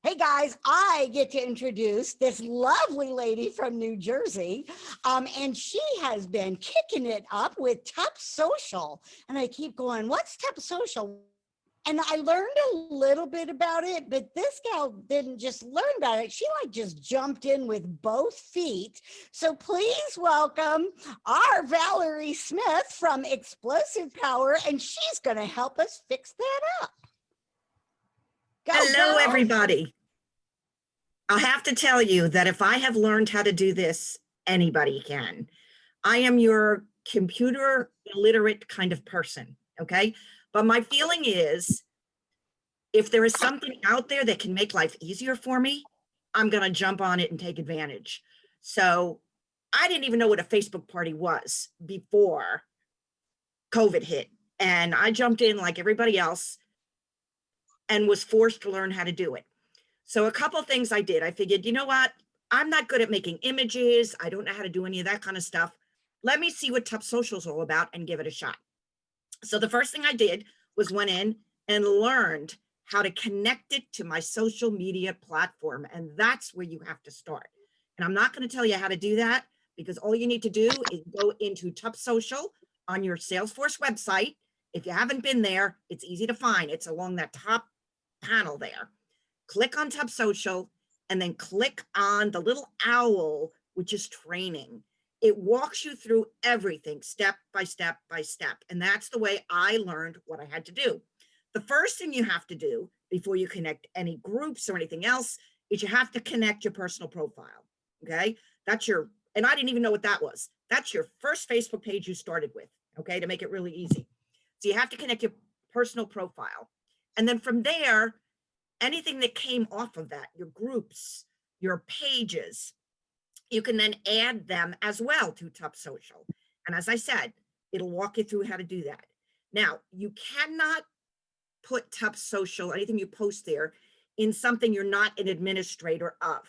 Hey guys, I get to introduce this lovely lady from New Jersey, and she has been kicking it up with Tupp Social. And I keep going, what's Tupp Social? And I learned a little bit about it, but this gal didn't just learn about it. She like just jumped in with both feet. So please welcome our Valerie Smith from Explosive Power, and she's going to help us fix that up. Go, Hello, girl. everybody. I'll have to tell you that if I have learned how to do this, anybody can. I am your computer illiterate kind of person, okay? But my feeling is, if there is something out there that can make life easier for me, I'm gonna jump on it and take advantage. So I didn't even know what a Facebook party was before COVID hit. And I jumped in like everybody else and was forced to learn how to do it. So a couple things I did. I figured, you know what? I'm not good at making images. I don't know how to do any of that kind of stuff. Let me see what Tupp Social is all about and give it a shot. So the first thing I did was went in and learned how to connect it to my social media platform. And that's where you have to start. And I'm not going to tell you how to do that, because all you need to do is go into Tupp Social on your Salesforce website. If you haven't been there, it's easy to find. It's along that top panel there. Click on Tupp Social and then click on the little owl, which is training. It walks you through everything step by step by step. And that's the way I learned what I had to do. The first thing you have to do before you connect any groups or anything else is you have to connect your personal profile. Okay. That's your, and I didn't even know what that was. That's your first Facebook page you started with. Okay. To make it really easy. So you have to connect your personal profile. And then from there, anything that came off of that, your groups, your pages, you can then add them as well to Tupp Social. And as I said, it'll walk you through how to do that. Now, you cannot put Tupp Social, anything you post there, in something you're not an administrator of,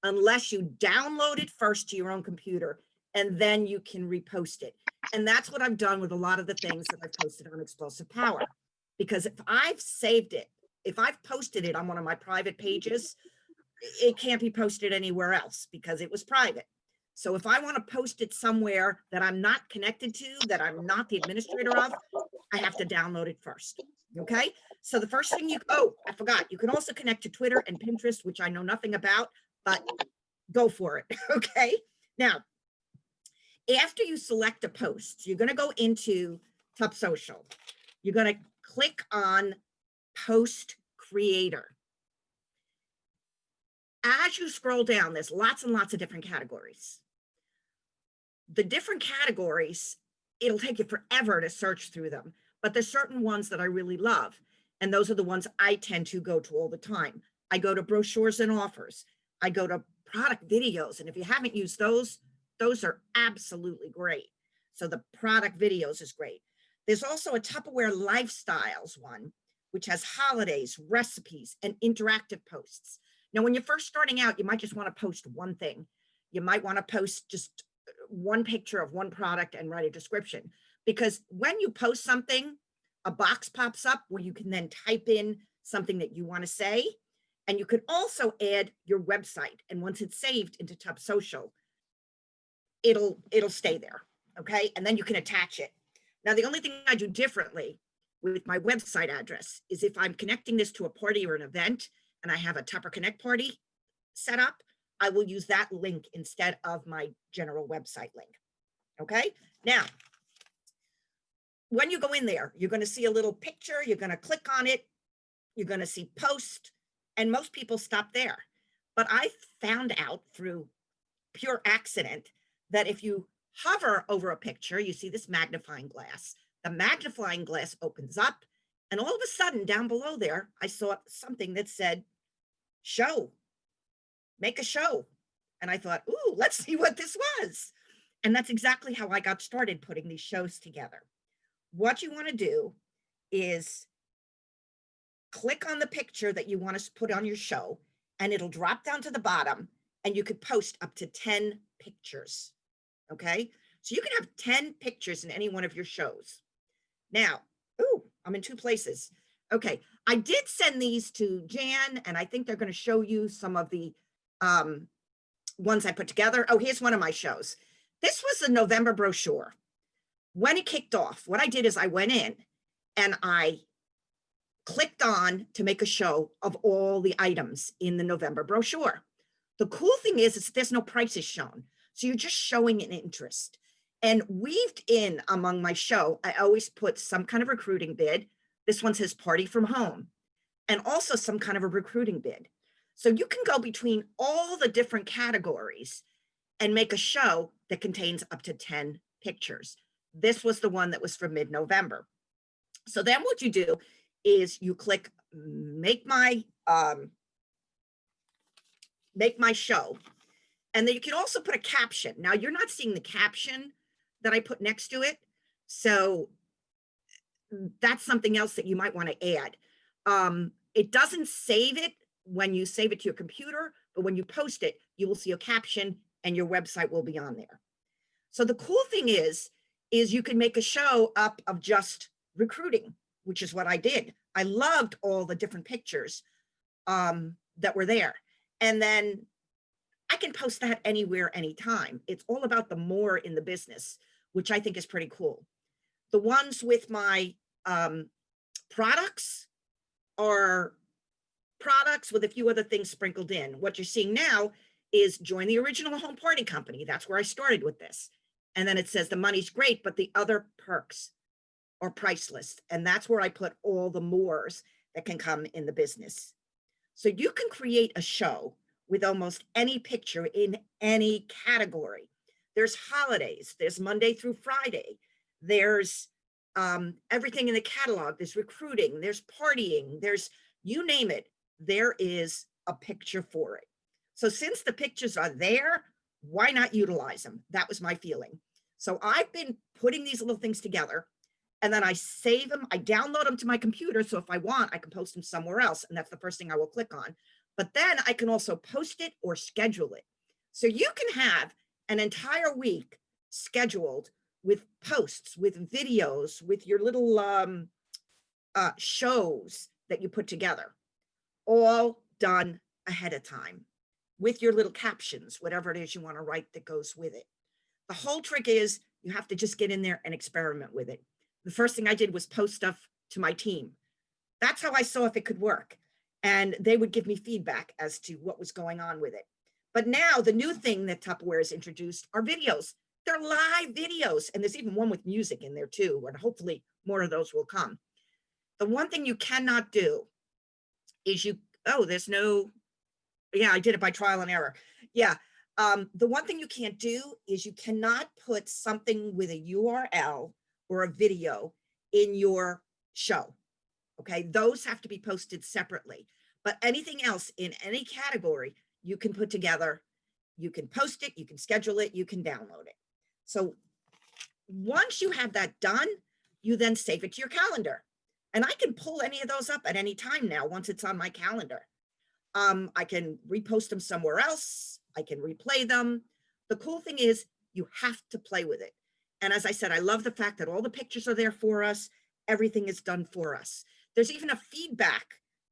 unless you download it first to your own computer, and then you can repost it. And that's what I've done with a lot of the things that I've posted on Explosive Power. Because if I've saved it, if I've posted it on one of my private pages, it can't be posted anywhere else because it was private. So if I want to post it somewhere that I'm not connected to, that I'm not the administrator of, I have to download it first. Okay. So the first thing I forgot, you can also connect to Twitter and Pinterest, which I know nothing about, but go for it. Okay. Now, after you select a post, you're going to go into Tupp Social. You're going to click on Post Creator. As you scroll down, there's lots and lots of different categories. The different categories, it'll take you forever to search through them, but there's certain ones that I really love. And those are the ones I tend to go to all the time. I go to brochures and offers. I go to product videos. And if you haven't used those are absolutely great. So the product videos is great. There's also a Tupperware Lifestyles one, which has holidays, recipes, and interactive posts. Now, when you're first starting out, you might just want to post one thing. You might want to post just one picture of one product and write a description. Because when you post something, a box pops up where you can then type in something that you want to say. And you can also add your website. And once it's saved into Tupp Social, it'll stay there. Okay. And then you can attach it. Now, the only thing I do differently with my website address is if I'm connecting this to a party or an event and I have a Tupper Connect party set up, I will use that link instead of my general website link. Okay. Now, when you go in there, you're going to see a little picture. You're going to click on it. You're going to see post, and most people stop there. But I found out through pure accident that if you hover over a picture, you see this magnifying glass. The magnifying glass opens up, and all of a sudden down below there, I saw something that said, show, make a show. And I thought, ooh, let's see what this was. And that's exactly how I got started putting these shows together. What you want to do is click on the picture that you want to put on your show, and it'll drop down to the bottom, and you could post up to 10 pictures. Okay. So you can have 10 pictures in any one of your shows. Now, ooh, I'm in two places. Okay. I did send these to Jan, and I think they're going to show you some of the ones I put together. Oh, here's one of my shows. This was the November brochure. When it kicked off, what I did is I went in and I clicked on to make a show of all the items in the November brochure. The cool thing is there's no prices shown. So you're just showing an interest. And weaved in among my show, I always put some kind of recruiting bid. This one says party from home, and also some kind of a recruiting bid. So you can go between all the different categories and make a show that contains up to 10 pictures. This was the one that was for mid-November. So then what you do is you click make my show, and then you can also put a caption. Now you're not seeing the caption that I put next to it, so that's something else that you might want to add. It doesn't save it when you save it to your computer, but when you post it, you will see a caption and your website will be on there. So the cool thing is you can make a show up of just recruiting, which is what I did. I loved all the different pictures that were there. And then I can post that anywhere, anytime. It's all about the more in the business, which I think is pretty cool. The ones with my products are products with a few other things sprinkled in. What you're seeing now is join the original home party company. That's where I started with this. And then it says the money's great, but the other perks are priceless. And that's where I put all the mores that can come in the business. So you can create a show with almost any picture in any category. There's holidays, there's Monday through Friday, there's everything in the catalog, there's recruiting, there's partying, there's, you name it, there is a picture for it. So since the pictures are there, why not utilize them? That was my feeling. So I've been putting these little things together, and then I save them, I download them to my computer. So if I want, I can post them somewhere else. And that's the first thing I will click on. But then I can also post it or schedule it. So you can have an entire week scheduled with posts, with videos, with your little shows that you put together, all done ahead of time with your little captions, whatever it is you want to write that goes with it. The whole trick is you have to just get in there and experiment with it. The first thing I did was post stuff to my team. That's how I saw if it could work. And they would give me feedback as to what was going on with it. But now the new thing that Tupperware has introduced are videos. They're live videos. And there's even one with music in there too. And hopefully more of those will come. The one thing you cannot do is there's no, yeah, I did it by trial and error. Yeah. The one thing you can't do is you cannot put something with a URL or a video in your show. Okay, those have to be posted separately. But anything else in any category, you can put together, you can post it, you can schedule it, you can download it. So once you have that done, you then save it to your calendar. And I can pull any of those up at any time now once it's on my calendar. I can repost them somewhere else. I can replay them. The cool thing is you have to play with it. And as I said, I love the fact that all the pictures are there for us. Everything is done for us. There's even a feedback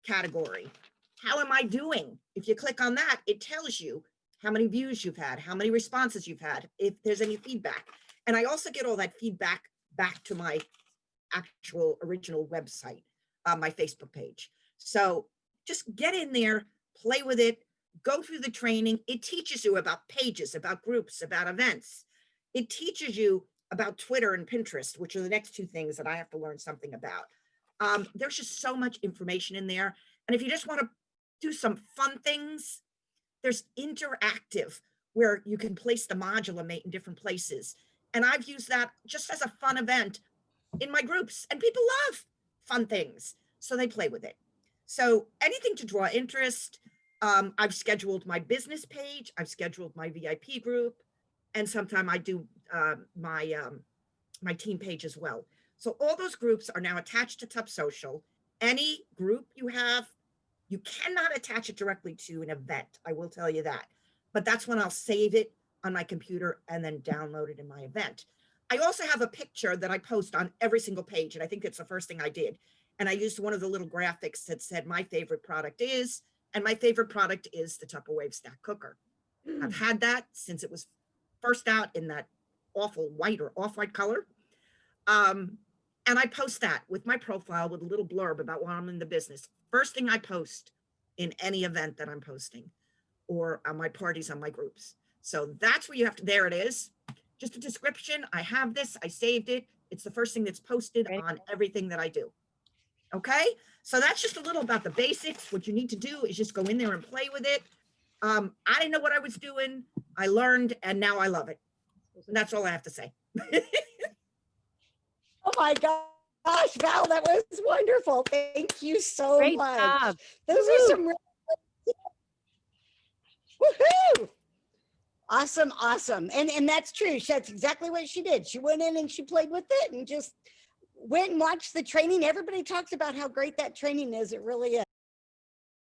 category. How am I doing? If you click on that, it tells you how many views you've had, how many responses you've had, if there's any feedback. And I also get all that feedback back to my actual original website, my Facebook page. So just get in there, play with it, go through the training. It teaches you about pages, about groups, about events. It teaches you about Twitter and Pinterest, which are the next two things that I have to learn something about. There's just so much information in there. And if you just want to do some fun things, there's interactive where you can place the modular in different places. And I've used that just as a fun event in my groups, and people love fun things. So they play with it. So anything to draw interest. I've scheduled my business page. I've scheduled my VIP group. And sometime I do my team page as well. So all those groups are now attached to Tupp Social. Any group you have, you cannot attach it directly to an event. I will tell you that. But that's when I'll save it on my computer and then download it in my event. I also have a picture that I post on every single page. And I think it's the first thing I did. and I used one of the little graphics that said my favorite product is, and my favorite product is the Tupperware Stack Cooker. I've had that since it was first out in that awful white or off-white color. And I post that with my profile with a little blurb about why I'm in the business. First thing I post in any event that I'm posting, or on my parties, on my groups. So that's where you have to, there it is. Just a description. I have this, I saved it. It's the first thing that's posted on everything that I do. Okay, so that's just a little about the basics. What you need to do is just go in there and play with it. I didn't know what I was doing. I learned, and now I love it. And that's all I have to say. Oh my gosh, Val, that was wonderful. Thank you so Great much. job. Those are some really woohoo! Awesome, awesome. And that's true. That's exactly what she did. She went in and she played with it and just went and watched the training. Everybody talks about how great that training is. It really